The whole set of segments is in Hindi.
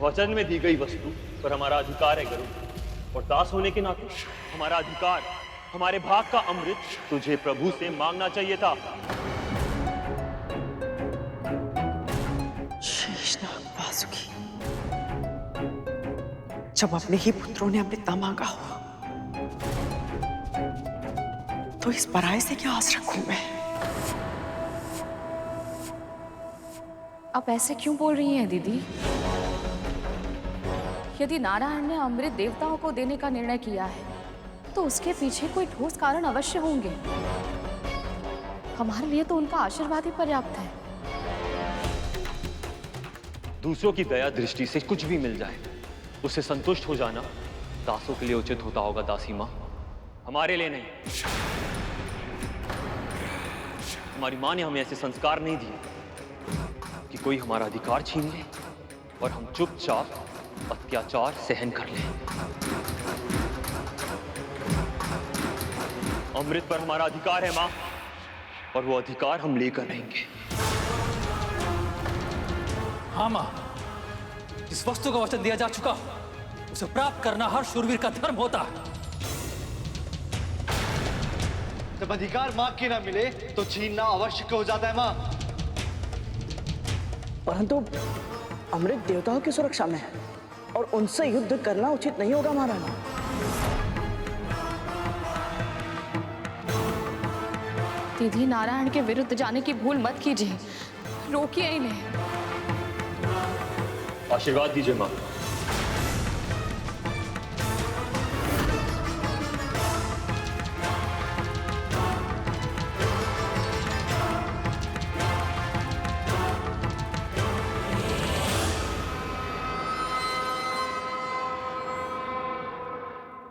वचन में दी गई वस्तु पर हमारा अधिकार है गुरु, और दास होने के नाते हमारा अधिकार, हमारे भाग का अमृत तुझे प्रभु से मांगना चाहिए था। शेषनाग वासुकी, जब अपने ही पुत्रों ने अमृत मांगा हो तो इस पराये से क्या आस रखूं मैं? आप ऐसे क्यों बोल रही हैं दीदी? यदि नारायण ने अमृत देवताओं को देने का निर्णय किया है तो उसके पीछे कोई ठोस कारण अवश्य होंगे। हमारे लिए तो उनका आशीर्वाद ही पर्याप्त है। दूसरों की दया दृष्टि से कुछ भी मिल जाए उससे संतुष्ट हो जाना दासों के लिए उचित होता होगा दासी माँ, हमारे लिए नहीं। हमारी माँ ने हमें ऐसे संस्कार नहीं दिए कि कोई हमारा अधिकार छीन ले और हम चुपचाप अत्याचार सहन कर लें। अमृत पर हमारा अधिकार है माँ, और वो अधिकार हम लेकर रहेंगे। हाँ माँ, जिस वस्तु का वचन दिया जा चुका उसे प्राप्त करना हर शूरवीर का धर्म होता है। जब अधिकार मां की ना मिले तो छीनना आवश्यक हो जाता है मां। परंतु अमृत देवताओं की सुरक्षा में है और उनसे युद्ध करना उचित नहीं होगा महारानी। दीदी, नारायण के विरुद्ध जाने की भूल मत कीजिए, रोकिए इन्हें। आशीर्वाद दीजिए मां।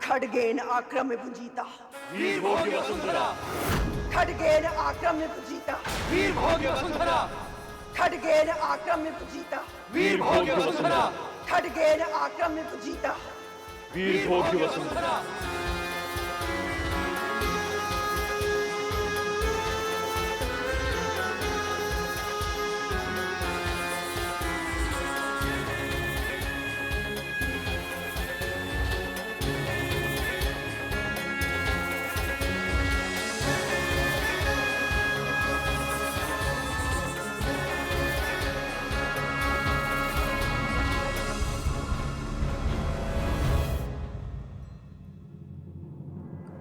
खड्गेन आक्रम्य भुजिता वीर भोग्य वसुंधरा, खड्गेन आक्रम्य भुजिता वीर भोग्य वसुंधरा, खड्गेन आक्रम्य भुजिता वीर भोग्य वसुंधरा, खड्गेन आक्रम्य भुजिता वीर भोग्य वसुंधरा।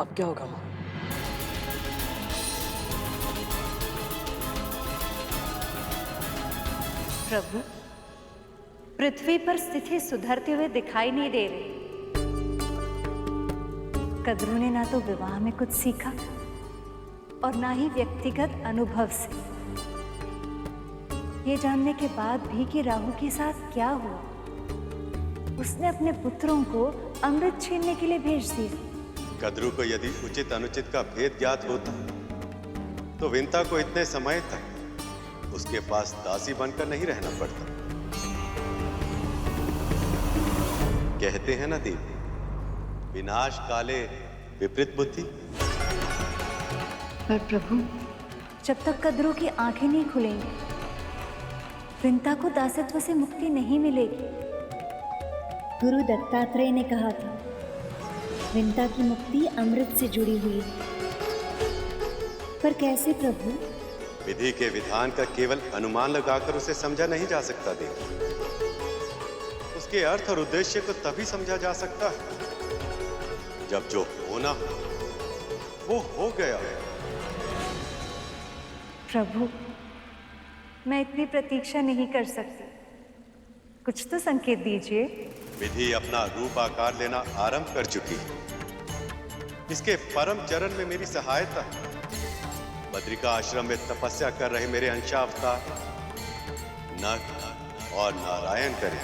अब क्या होगा मां? प्रभु, पृथ्वी पर स्थिति सुधरते हुए दिखाई नहीं दे रही। कद्रू ने ना तो विवाह में कुछ सीखा और ना ही व्यक्तिगत अनुभव से। ये जानने के बाद भी कि राहु के साथ क्या हुआ, उसने अपने पुत्रों को अमृत छीनने के लिए भेज दिया। कद्रू को यदि उचित अनुचित का भेद ज्ञात होता तो विंता को इतने समय तक उसके पास दासी बनकर नहीं रहना पड़ता। कहते हैं ना देवी, विनाश काले विपरीत बुद्धि। पर प्रभु, जब तक कद्रू की आंखें नहीं खुलेंगी विंता को दासत्व से मुक्ति नहीं मिलेगी। गुरु दत्तात्रेय ने कहा था, विंता की मुक्ति अमृत से जुड़ी हुई है। पर कैसे प्रभु? विधि के विधान का केवल अनुमान लगाकर उसे समझा नहीं जा सकता देवी। उसके अर्थ और उद्देश्य को तभी समझा जा सकता है जब जो होना हो वो हो गया। प्रभु, मैं इतनी प्रतीक्षा नहीं कर सकती, कुछ तो संकेत दीजिए। विधि अपना रूप आकार लेना आरंभ कर चुकी है। इसके परम चरण में मेरी सहायता है। बद्रिका आश्रम में तपस्या कर रहे मेरे अंशावतार नर और नारायण करें।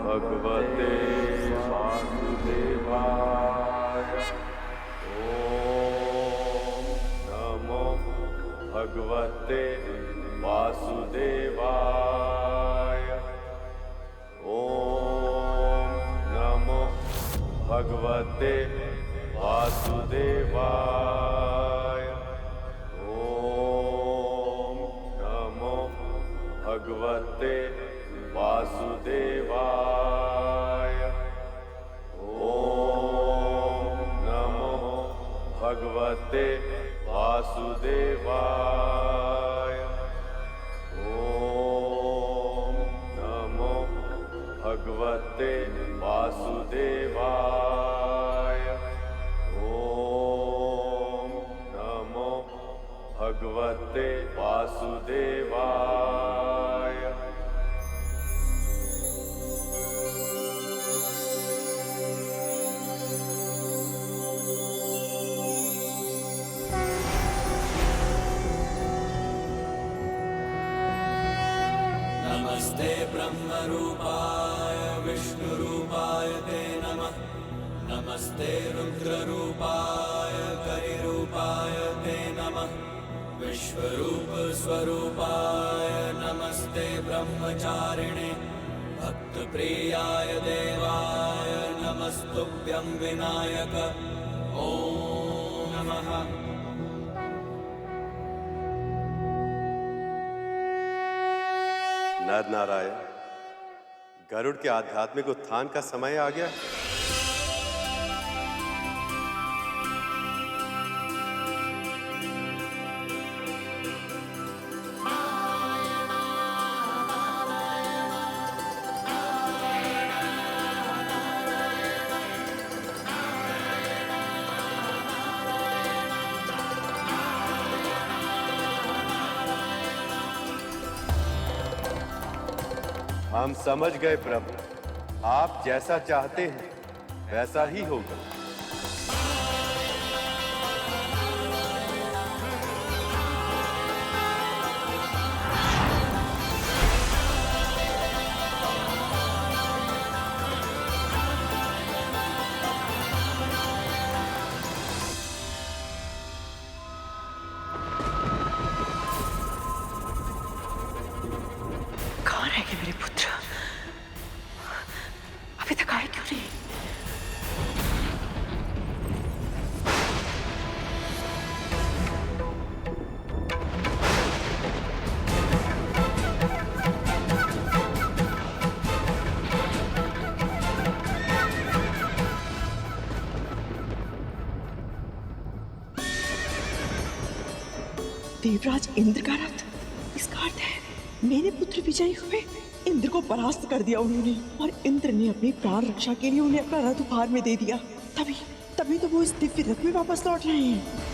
भगवते वासुदेवाय। ओम नमो भगवते वासुदेवाय। ओम नमो भगवते वासुदेवाय। ओम नमो भगवते वासुदेवाय। ओम नमो भगवते वासुदेवाय। ओम नमो भगवते वासुदेवाय। ओम नमो भगवते वासुदेवाय। नमस्ते ब्रह्मरूपाय विष्णुरूपाय ते नमः। नमस्ते रुद्ररूपाय करिरूपाय ते नमः। विश्वरूप स्वरूपाय नमस्ते ब्रह्मचारिणे। भक्तप्रियाय देवाय नमस्तुभ्यं विनायक। ओम नमः। नर नारायण, गरुड़ के आध्यात्मिक उत्थान का समय आ गया। हम समझ गए प्रभु, आप जैसा चाहते हैं वैसा ही होगा। कहाँ रह गए मेरे पुत्र? अभी तक आए क्यों नहीं? देवराज इंद्र का रथ, इसका अर्थ है मेरे पुत्र विजयी हुए। इंद्र को परास्त कर दिया उन्होंने, और इंद्र ने अपनी प्राण रक्षा के लिए उन्हें अपना रथ उपहार में दे दिया। तभी तो वो इस दिव्य रथ में वापस लौट रहे हैं।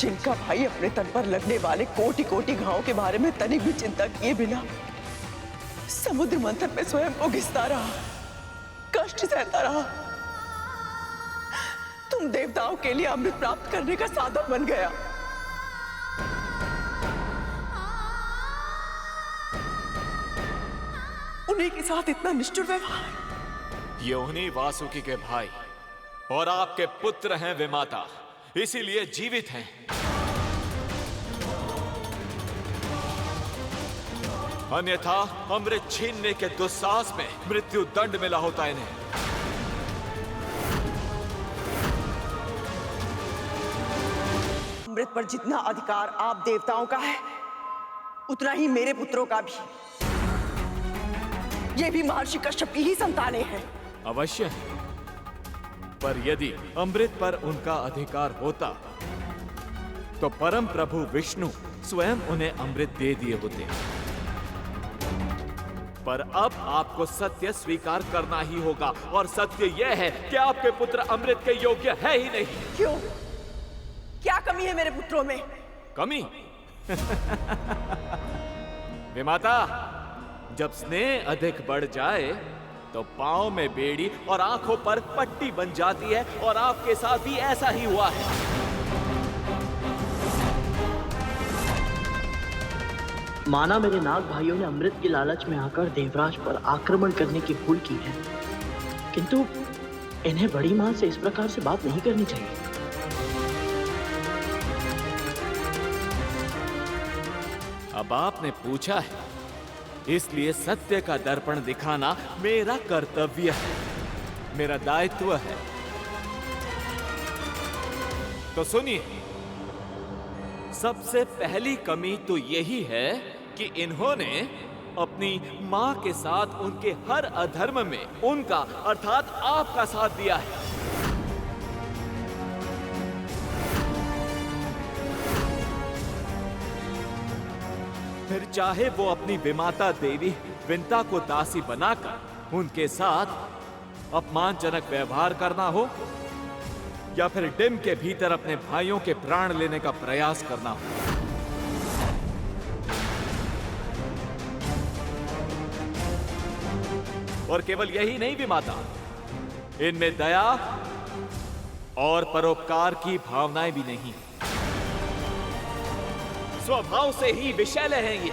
जिनका भाई अपने तन पर लगने वाले कोटि कोटि घावों के बारे में तनिक भी चिंता किए बिना समुद्र मंथन में स्वयं को घिसता रहा, कष्ट सहता रहा, तुम देवताओं के लिए अमृत प्राप्त करने का साधन बन गया। उन्हीं के साथ इतना निष्ठुर व्यवहार। ये उन्हीं वासुकी के भाई और आपके पुत्र हैं विमाता, इसीलिए जीवित हैं। अन्यथा अमृत छीनने के दुस्साहस में मृत्यु दंड मिला होता इन्हें। अमृत पर जितना अधिकार आप देवताओं का है उतना ही मेरे पुत्रों का भी। ये भी महर्षि कश्यप की ही संतानें हैं। अवश्य है, पर यदि अमृत पर उनका अधिकार होता तो परम प्रभु विष्णु स्वयं उन्हें अमृत दे दिए होते। पर अब आपको सत्य स्वीकार करना ही होगा, और सत्य यह है कि आपके पुत्र अमृत के योग्य है ही नहीं। क्यों? क्या कमी है मेरे पुत्रों में? कमी? विमाता, जब स्नेह अधिक बढ़ जाए तो पांव में बेड़ी और आंखों पर पट्टी बन जाती है, और आपके साथ भी ऐसा ही हुआ है। माना मेरे नाग भाइयों ने अमृत की लालच में आकर देवराज पर आक्रमण करने की भूल की है, किंतु इन्हें बड़ी मां से इस प्रकार से बात नहीं करनी चाहिए। अब आपने पूछा है, इसलिए सत्य का दर्पण दिखाना मेरा कर्तव्य है, मेरा दायित्व है। तो सुनिए, सबसे पहली कमी तो यही है कि इन्होंने अपनी मां के साथ उनके हर अधर्म में उनका अर्थात आपका साथ दिया है। फिर चाहे वो अपनी विमाता देवी विंता को दासी बनाकर उनके साथ अपमानजनक व्यवहार करना हो, या फिर डिम के भीतर अपने भाइयों के प्राण लेने का प्रयास करना हो। और केवल यही नहीं विमाता, इनमें दया और परोपकार की भावनाएं भी नहीं। स्वभाव से ही विषैले हैं ये।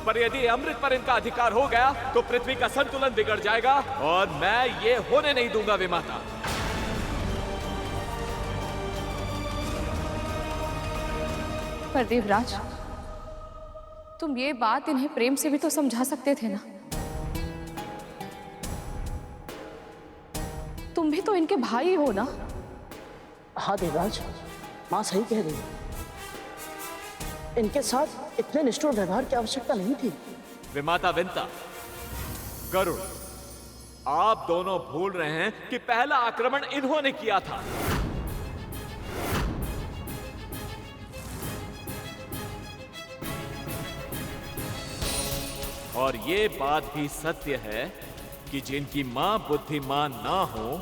पर यदि अमृत पर इनका अधिकार हो गया तो पृथ्वी का संतुलन बिगड़ जाएगा, और मैं ये होने नहीं दूंगा विमाता। पर देवराज, तुम ये बात इन्हें प्रेम से भी तो समझा सकते थे ना। तुम भी तो इनके भाई हो ना। हाँ देवराज, माँ सही कह रही है। इनके साथ इतने निष्ठुर व्यवहार की आवश्यकता नहीं थी। विमाता विंता, गरुड़, आप दोनों भूल रहे हैं कि पहला आक्रमण इन्होंने किया था। और ये बात भी सत्य है कि जिनकी मां बुद्धिमान ना हो,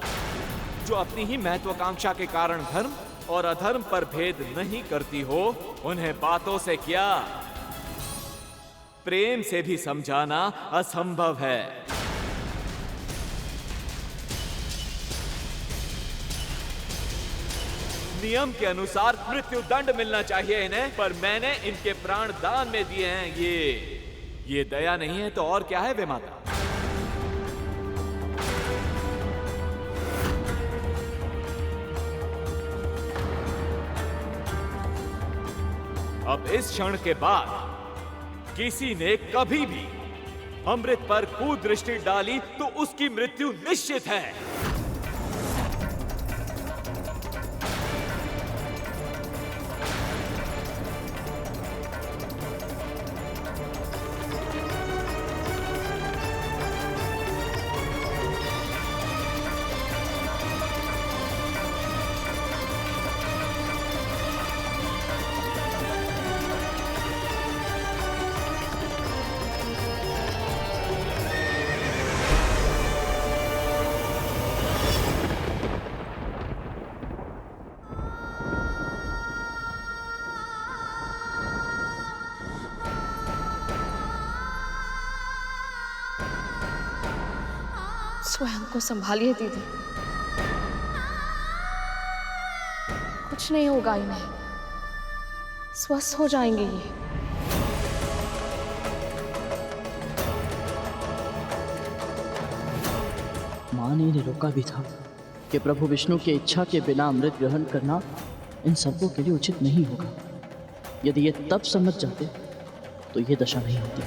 जो अपनी ही महत्वाकांक्षा के कारण धर्म और अधर्म पर भेद नहीं करती हो, उन्हें बातों से क्या प्रेम से भी समझाना असंभव है। नियम के अनुसार मृत्यु दंड मिलना चाहिए इन्हें, पर मैंने इनके प्राण दान में दिए हैं। ये दया नहीं है तो और क्या है विमाता? अब इस क्षण के बाद किसी ने कभी भी अमृत पर कुदृष्टि डाली तो उसकी मृत्यु निश्चित है। स्वयं को संभालिए दीदी, कुछ नहीं होगा इन्हें, स्वस्थ हो जाएंगे ये। माँ ने इन्हें रोका भी था कि प्रभु विष्णु की इच्छा के बिना अमृत ग्रहण करना इन सबों के लिए उचित नहीं होगा। यदि ये तब समझ जाते तो ये दशा नहीं होती।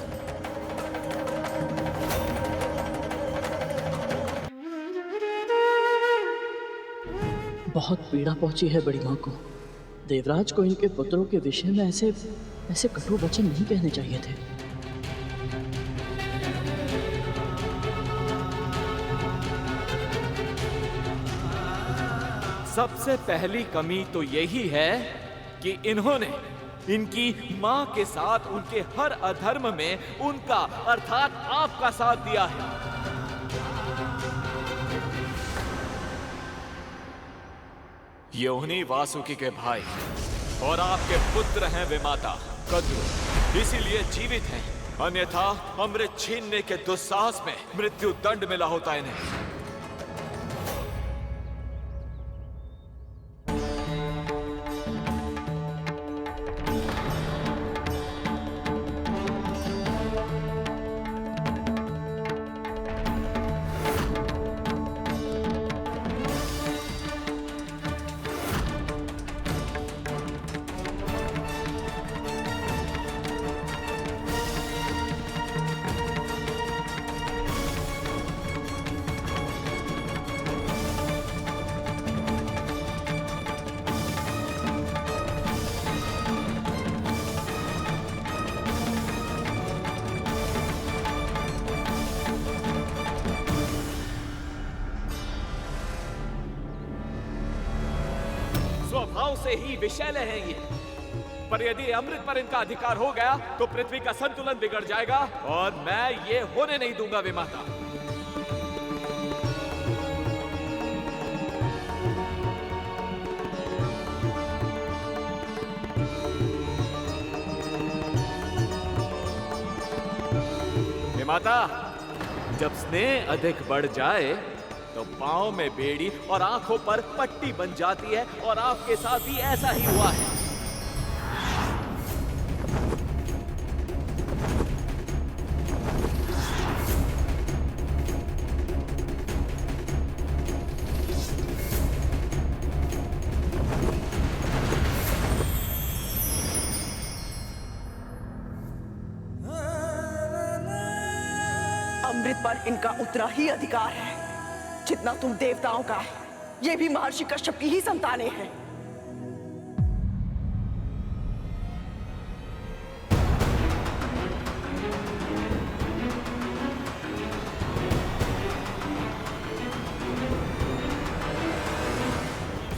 बहुत पीड़ा पहुंची है बड़ी माँ को। देवराज को इनके पुत्रों के विषय में ऐसे कटु वचन नहीं कहने चाहिए थे। सबसे पहली कमी तो यही है कि इन्होंने इनकी मां के साथ उनके हर अधर्म में उनका अर्थात आपका साथ दिया है। ये उन्हीं वासुकी के भाई और आपके पुत्र हैं विमाता कद्रु, इसीलिए जीवित हैं, अन्यथा अमृत छीनने के दुस्साहस में मृत्यु दंड मिला होता इन्हें। स्वभाव से ही विषैले हैं ये, पर यदि अमृत पर इनका अधिकार हो गया तो पृथ्वी का संतुलन बिगड़ जाएगा और मैं ये होने नहीं दूंगा विमाता। विमाता, जब स्नेह अधिक बढ़ जाए तो पांव में बेड़ी और आंखों पर पट्टी बन जाती है, और आपके साथ भी ऐसा ही हुआ है। अमृत पर इनका उतना ही अधिकार है जितना तुम देवताओं का है। ये भी महर्षि कश्यप की ही संतानें हैं।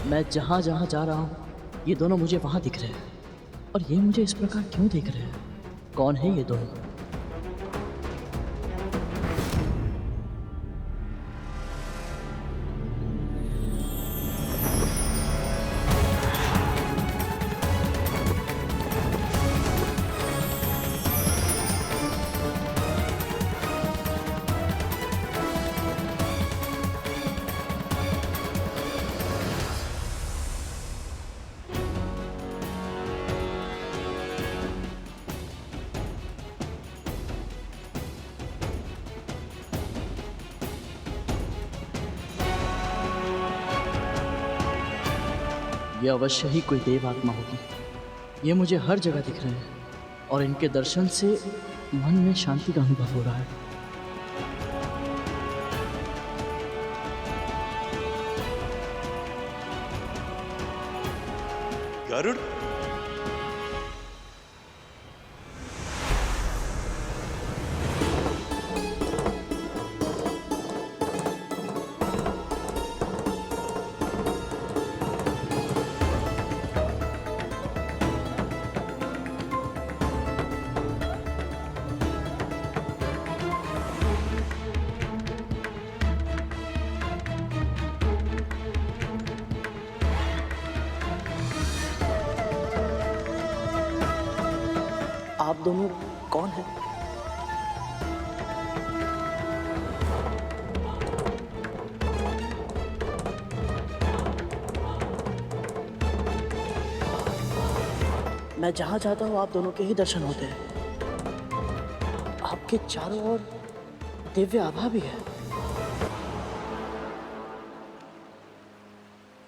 मैं जहां जहां जा रहा हूं ये दोनों मुझे वहां दिख रहे हैं, और ये मुझे इस प्रकार क्यों देख रहे हैं? कौन है ये दोनों? ये अवश्य ही कोई देव आत्मा होगी। ये मुझे हर जगह दिख रहे हैं और इनके दर्शन से मन में शांति का अनुभव हो रहा है। गरुड़, आप दोनों कौन हैं? मैं जहाँ जाता हूँ आप दोनों के ही दर्शन होते हैं। आपके चारों ओर दिव्य आभा भी है।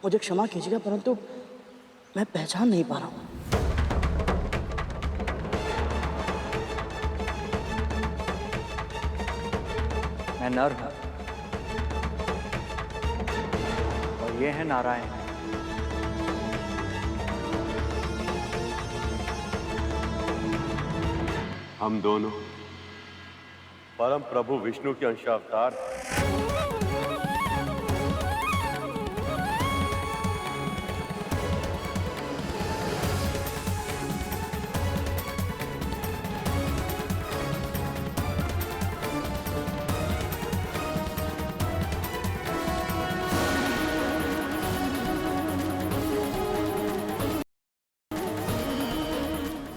मुझे क्षमा कीजिएगा परंतु मैं पहचान नहीं पा रहा हूँ। मैं नर हूं और ये है नारायण। हम दोनों परम प्रभु विष्णु के अंशावतार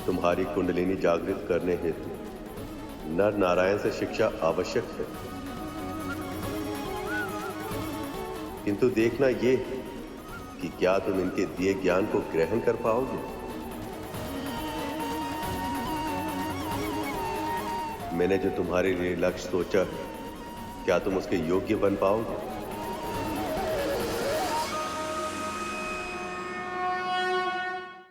तुम्हारी कुंडलिनी जागृत करने हेतु नर नारायण से शिक्षा आवश्यक है, किंतु देखना ये कि क्या तुम इनके दिए ज्ञान को ग्रहण कर पाओगे। मैंने जो तुम्हारे लिए लक्ष्य सोचा है, क्या तुम उसके योग्य बन पाओगे?